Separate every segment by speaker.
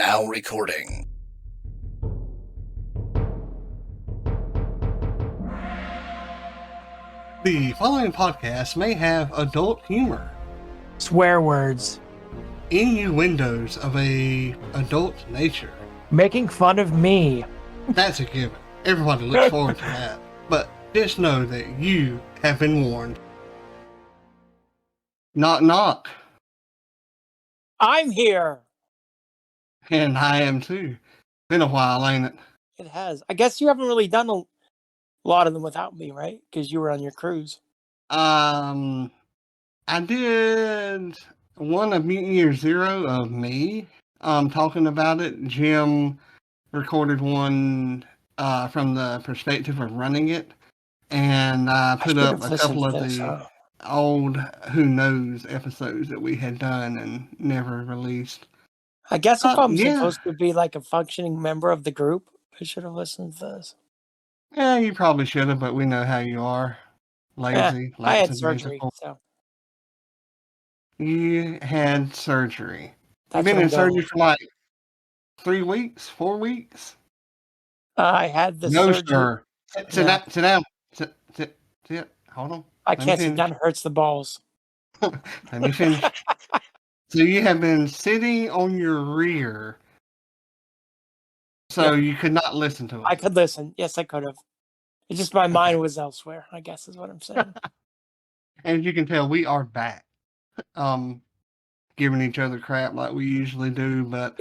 Speaker 1: Now recording.
Speaker 2: The following podcast may have adult humor,
Speaker 3: swear words,
Speaker 2: innuendos of a adult nature.
Speaker 3: making fun of me.
Speaker 2: That's a given. Everybody looks forward to that. But just know that you have been warned. Knock, knock.
Speaker 3: I'm here.
Speaker 2: And I am too. Been a while, ain't it?
Speaker 3: It has. I guess you haven't really done a lot of them without me, right? Because you were on your cruise.
Speaker 2: I did one of Mutant Year Zero of me talking about it. Jim recorded one from the perspective of running it, and I put up a couple of the old Who Knows episodes that we had done and never released.
Speaker 3: I guess if I'm supposed to be like a functioning member of the group, I should have listened to this.
Speaker 2: Yeah, you probably should have, but we know how you are. Lazy.
Speaker 3: I had surgery, so.
Speaker 2: You had surgery.
Speaker 3: You've
Speaker 2: been in surgery for like 3 weeks, 4 weeks?
Speaker 3: I had the surgery.
Speaker 2: Sit down. Sit. Hold on.
Speaker 3: I can't sit down. It hurts the balls.
Speaker 2: Let me finish. So you have been sitting on your rear, so you could not listen to it.
Speaker 3: I could listen. Yes, I could have. It's just my mind was elsewhere, I guess is what I'm saying.
Speaker 2: And as you can tell, we are back. Giving each other crap like we usually do, but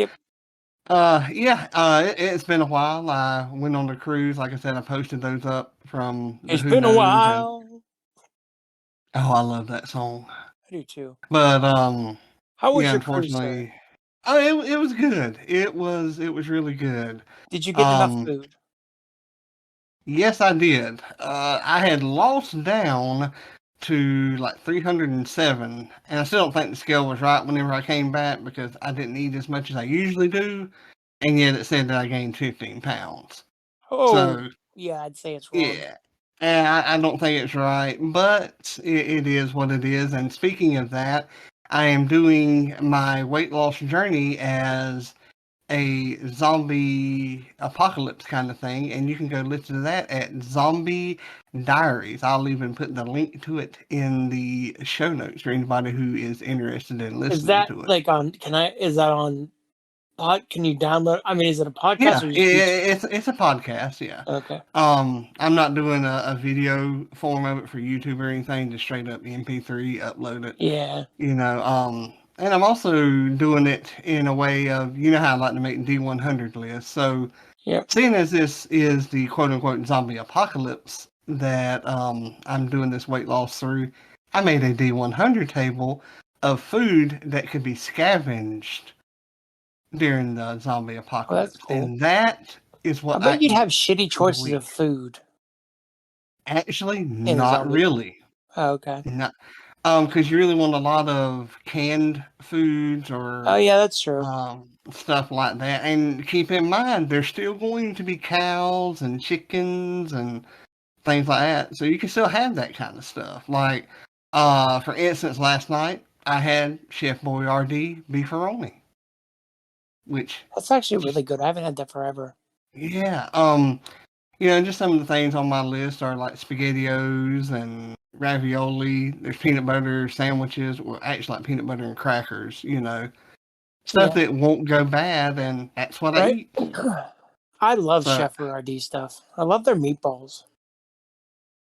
Speaker 2: it's been a while. I went on the cruise. Like I said, I posted those up from
Speaker 3: It's been a while.
Speaker 2: I love that song.
Speaker 3: I do too.
Speaker 2: But
Speaker 3: how was your cruise?
Speaker 2: It was good. It was really good.
Speaker 3: Did you get enough food?
Speaker 2: Yes, I did. I had lost down to like 307, and I still don't think the scale was right whenever I came back because I didn't eat as much as I usually do, and yet it said that I gained 15 pounds.
Speaker 3: Oh, so, yeah, I'd say it's wrong.
Speaker 2: Yeah, and I don't think it's right, but it is what it is. And speaking of that, I am doing my weight loss journey as a zombie apocalypse kind of thing, and you can go listen to that at Zombie Diaries. I'll even put the link to it in the show notes for anybody who is interested in listening to it.
Speaker 3: Is that like on? Is that on? Can you download? I mean, is it a podcast?
Speaker 2: Yeah, it's a podcast. Yeah.
Speaker 3: Okay.
Speaker 2: I'm not doing a video form of it for YouTube or anything. Just straight up MP3, upload it.
Speaker 3: Yeah.
Speaker 2: You know. And I'm also doing it in a way of, you know how I like to make D100 lists. So, seeing as this is the quote-unquote zombie apocalypse that I'm doing this weight loss through, I made a D100 table of food that could be scavenged during the zombie apocalypse.
Speaker 3: That's cool.
Speaker 2: And that is what
Speaker 3: I bet you'd have shitty choices of food.
Speaker 2: Actually, not really.
Speaker 3: Oh, okay.
Speaker 2: Not. Because you really want a lot of canned foods or
Speaker 3: that's true.
Speaker 2: Stuff like that. And keep in mind, there's still going to be cows and chickens and things like that. So you can still have that kind of stuff. Like, for instance, last night I had Chef Boyardee beefaroni, which
Speaker 3: that's actually really good. I haven't had that forever.
Speaker 2: Yeah. Just some of the things on my list are like SpaghettiOs and ravioli. There's peanut butter sandwiches. Well, actually, like peanut butter and crackers. Stuff that won't go bad, and that's what I eat.
Speaker 3: I love Chef Boyardee stuff. I love their meatballs.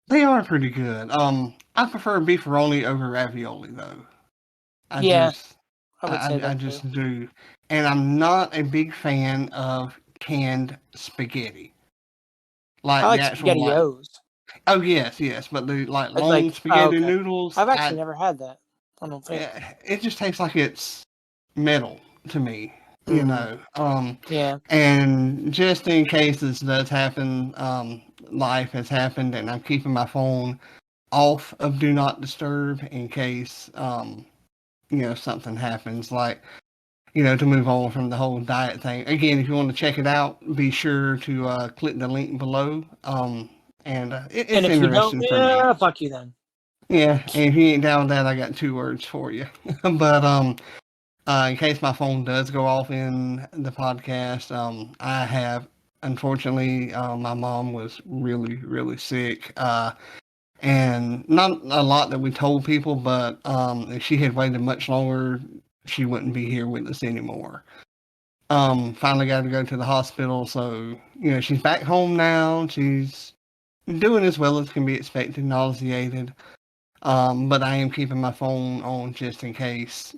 Speaker 2: They are pretty good. I prefer beefaroni over ravioli, though. I just do, and I'm not a big fan of canned spaghetti.
Speaker 3: Like I like SpaghettiOs.
Speaker 2: Oh yes, but the long spaghetti noodles.
Speaker 3: I've actually never had that. I don't think
Speaker 2: it just tastes like it's metal to me. You know. And just in case this does happen, life has happened, and I'm keeping my phone off of Do Not Disturb in case something happens. Like, to move on from the whole diet thing. Again, if you want to check it out, be sure to click the link below. It's interesting for me.
Speaker 3: Fuck you then.
Speaker 2: Yeah, and if you ain't down with that, I got 2 words for you. But In case my phone does go off in the podcast, I have, unfortunately, my mom was really, really sick. And not a lot that we told people, but if she had waited much longer, she wouldn't be here with us anymore. Finally got to go to the hospital, so she's back home now. She's doing as well as can be expected, nauseated. But I am keeping my phone on just in case,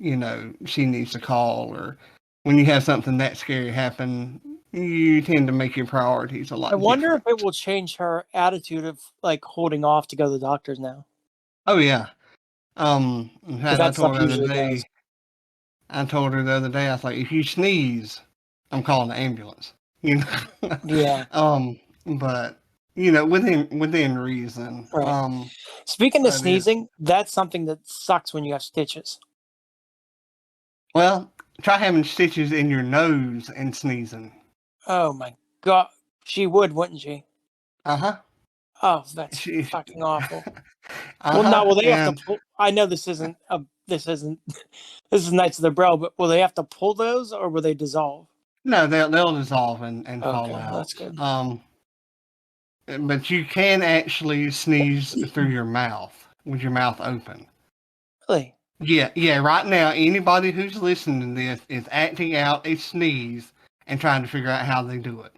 Speaker 2: she needs to call, or when you have something that scary happen, you tend to make your priorities a lot
Speaker 3: I wonder
Speaker 2: different.
Speaker 3: if it will change her attitude of like holding off to go to the doctors now.
Speaker 2: Oh yeah. In fact,
Speaker 3: That stuff usually does.
Speaker 2: I told her the other day, I was like, if you sneeze, I'm calling the ambulance.
Speaker 3: Yeah.
Speaker 2: But within reason.
Speaker 3: Right. Speaking of sneezing, that's something that sucks when you have stitches.
Speaker 2: Well, try having stitches in your nose and sneezing.
Speaker 3: Oh my God. She would, wouldn't she?
Speaker 2: Uh-huh.
Speaker 3: Oh, that's fucking awful. Well, now will they have to pull? I know this is Knights of the Braille, but will they have to pull those or will they dissolve?
Speaker 2: No, they'll dissolve and fall out.
Speaker 3: That's good.
Speaker 2: But you can actually sneeze through your mouth with your mouth open.
Speaker 3: Really?
Speaker 2: Yeah. Right now, anybody who's listening to this is acting out a sneeze and trying to figure out how they do it.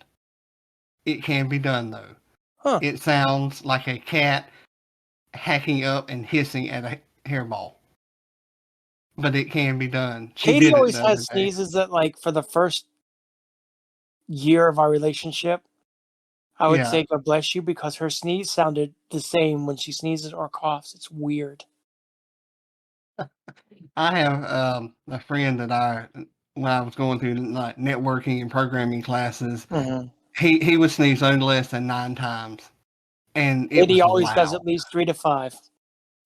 Speaker 2: It can be done though.
Speaker 3: Huh.
Speaker 2: It sounds like a cat hacking up and hissing at a hairball. But it can be done.
Speaker 3: Katie always has sneezes that, like, for the first year of our relationship, I would say God bless you, because her sneeze sounded the same when she sneezes or coughs. It's weird.
Speaker 2: I have a friend that when I was going through like networking and programming classes, he would sneeze no less than 9 times. And
Speaker 3: Katie always does at least 3 to 5.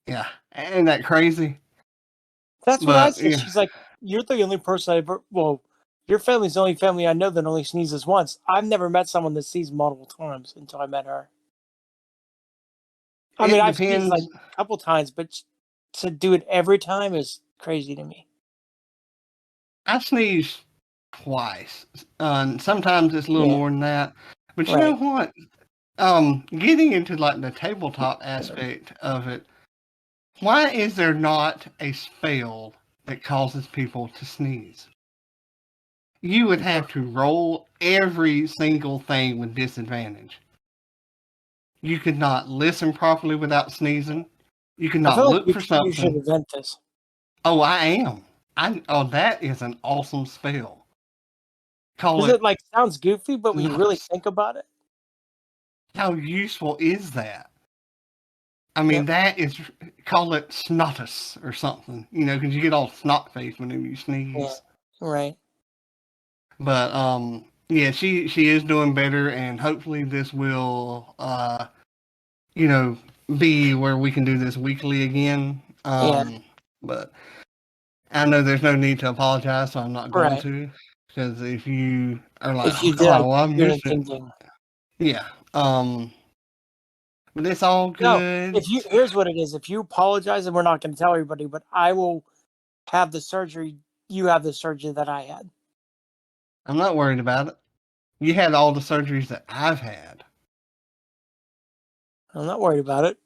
Speaker 2: Yeah. Ain't that crazy?
Speaker 3: That's what I said. Yeah. She's like, you're the only person your family's the only family I know that only sneezes once. I've never met someone that sneezes multiple times until I met her. I mean, I've sneezed like a couple times, but to do it every time is crazy to me.
Speaker 2: I sneeze twice. Sometimes it's a little more than that. But you know what? Getting into like the tabletop aspect of it, why is there not a spell that causes people to sneeze? You would have to roll every single thing with disadvantage. You could not listen properly without sneezing. You could not look for something.
Speaker 3: You should invent this.
Speaker 2: Oh, I am. That is an awesome spell.
Speaker 3: It like sounds goofy, but when you really think about it,
Speaker 2: how useful is that? I mean, that is, call it snotus or something, because you get all snot face whenever you sneeze.
Speaker 3: Yeah, right.
Speaker 2: But yeah, she is doing better, and hopefully this will, be where we can do this weekly again. But I know there's no need to apologize, so I'm not going to. Because if you are like, I'm missing. Yeah. But it's all good.
Speaker 3: No, here's what it is. If you apologize, and we're not going to tell everybody, but I will have the surgery. You have the surgery that I had.
Speaker 2: I'm not worried about it. You had all the surgeries that I've had.
Speaker 3: I'm not worried about it.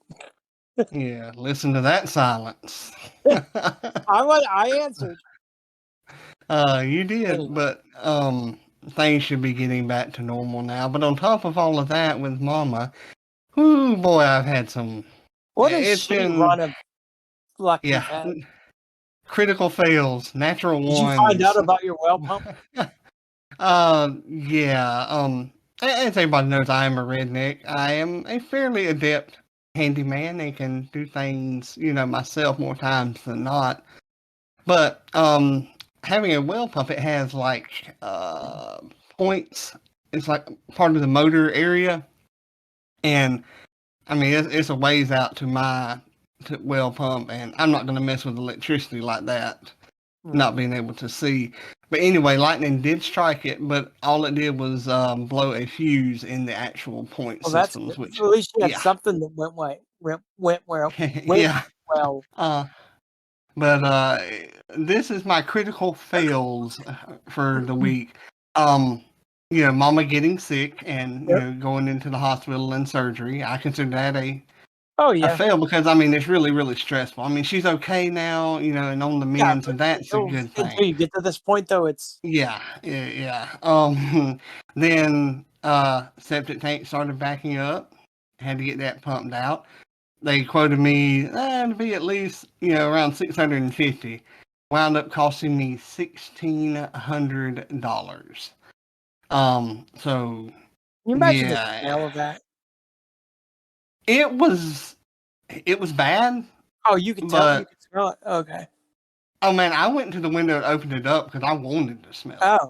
Speaker 2: Yeah, listen to that silence.
Speaker 3: I answered.
Speaker 2: You did, anyway. But things should be getting back to normal now. But on top of all of that, with Mama, ooh boy, I've had some.
Speaker 3: What has she run of luck?
Speaker 2: Yeah, critical fails, natural ones.
Speaker 3: Did you find out about your well pump?
Speaker 2: Yeah. As everybody knows, I am a redneck. I am a fairly adept handyman and can do things, myself more times than not. But having a well pump, it has like points. It's like part of the motor area, and I mean it's a ways out to my well pump, and I'm not going to mess with electricity like that. Not being able to see. But anyway, lightning did strike it, but all it did was blow a fuse in the actual point systems. Which,
Speaker 3: at least you had something that went well.
Speaker 2: But this is my critical fails for the week. Mama getting sick and going into the hospital and surgery. I consider that a fail because it's really, really stressful. She's okay now, and on the mend, so that's a good thing.
Speaker 3: Until you get to this point, though, it's
Speaker 2: yeah. Then septic tank started backing up. Had to get that pumped out. They quoted me to be at least around $650. Wound up costing me $1,600. So
Speaker 3: you imagine the smell of that?
Speaker 2: It was bad.
Speaker 3: Oh, you could tell. You could smell it. Okay.
Speaker 2: Oh man, I went to the window and opened it up because I wanted to smell it.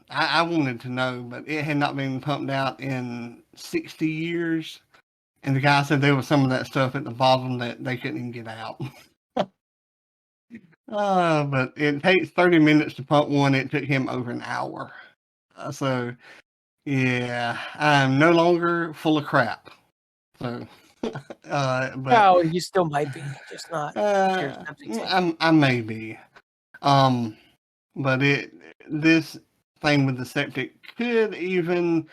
Speaker 2: I wanted to know, but it had not been pumped out in 60 years. And the guy said there was some of that stuff at the bottom that they couldn't even get out. But it takes 30 minutes to pump one. It took him over an hour. So, yeah, I'm no longer full of crap. So, but
Speaker 3: no, you still might be, just not.
Speaker 2: I may be. But this thing with the septic could even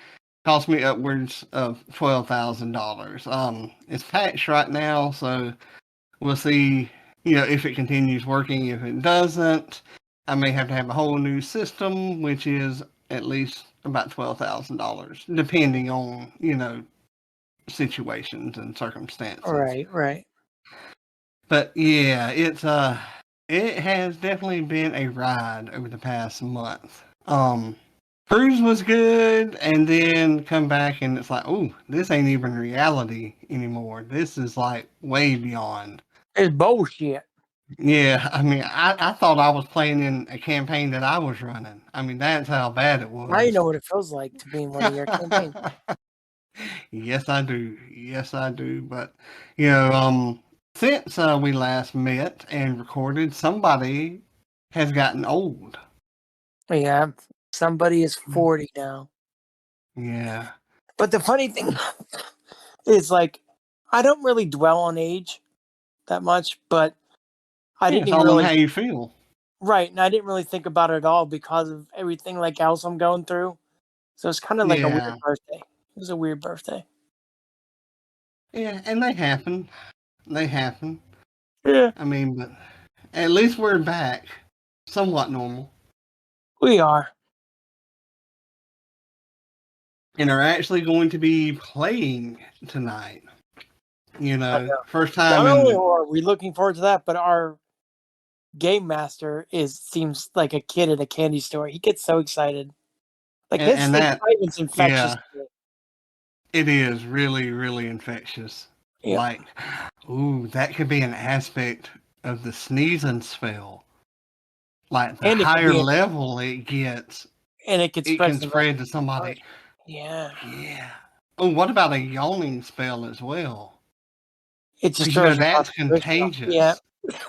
Speaker 2: cost me upwards of $12,000. It's patched right now, so we'll see, if it continues working. If it doesn't, I may have to have a whole new system, which is at least about $12,000, depending on, situations and circumstances.
Speaker 3: Right.
Speaker 2: But yeah, it has definitely been a ride over the past month. Cruise was good, and then come back and it's like, oh, this ain't even reality anymore. This is like way beyond.
Speaker 3: It's bullshit.
Speaker 2: Yeah, I thought I was playing in a campaign that I was running. That's how bad it was.
Speaker 3: I know what it feels like to be in one of your campaigns.
Speaker 2: Yes, I do. But, since we last met and recorded, somebody has gotten old.
Speaker 3: Yeah. Somebody is 40 now.
Speaker 2: Yeah.
Speaker 3: But the funny thing is, like, I don't really dwell on age that much, but I didn't
Speaker 2: even
Speaker 3: really
Speaker 2: how you feel.
Speaker 3: Right, and I didn't really think about it at all because of everything else I'm going through. So it's kind of like a weird birthday. It was a weird birthday.
Speaker 2: Yeah, and they happen.
Speaker 3: Yeah.
Speaker 2: But at least we're back, somewhat normal.
Speaker 3: We are.
Speaker 2: And are actually going to be playing tonight. First time.
Speaker 3: Not only are we looking forward to that, but our game master seems like a kid at a candy store. He gets so excited. Like his excitement's infectious.
Speaker 2: Yeah, it is really, really infectious. Yep. Like, ooh, that could be an aspect of the sneezing spell. Like the higher level it gets,
Speaker 3: and it can
Speaker 2: spread to somebody.
Speaker 3: Yeah.
Speaker 2: Oh, what about a yawning spell as well?
Speaker 3: It's just
Speaker 2: that's contagious.
Speaker 3: Yeah,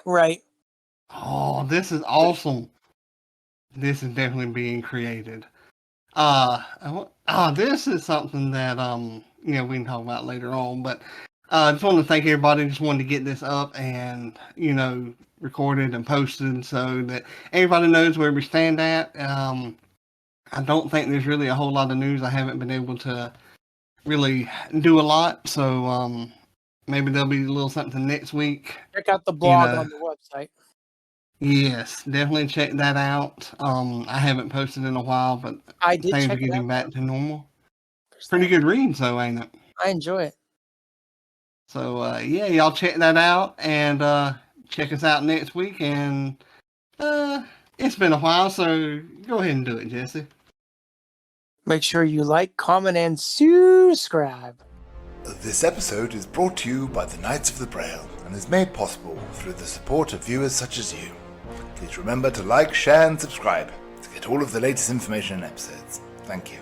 Speaker 3: right.
Speaker 2: Oh, this is awesome. This is definitely being created. This is something that we can talk about later on. But I just want to thank everybody. Just wanted to get this up and recorded and posted so that everybody knows where we stand at. I don't think there's really a whole lot of news. I haven't been able to really do a lot, so maybe there'll be a little something next week.
Speaker 3: Check out the blog on the website.
Speaker 2: Yes, definitely check that out. I haven't posted in a while, but
Speaker 3: I did
Speaker 2: things are getting back to normal. Pretty good reading, though, ain't it?
Speaker 3: I enjoy it.
Speaker 2: So y'all check that out and check us out next week. And it's been a while, so go ahead and do it, Jesse.
Speaker 3: Make sure you like, comment, and subscribe.
Speaker 1: This episode is brought to you by the Knights of the Braille and is made possible through the support of viewers such as you. Please remember to like, share, and subscribe to get all of the latest information and episodes. Thank you.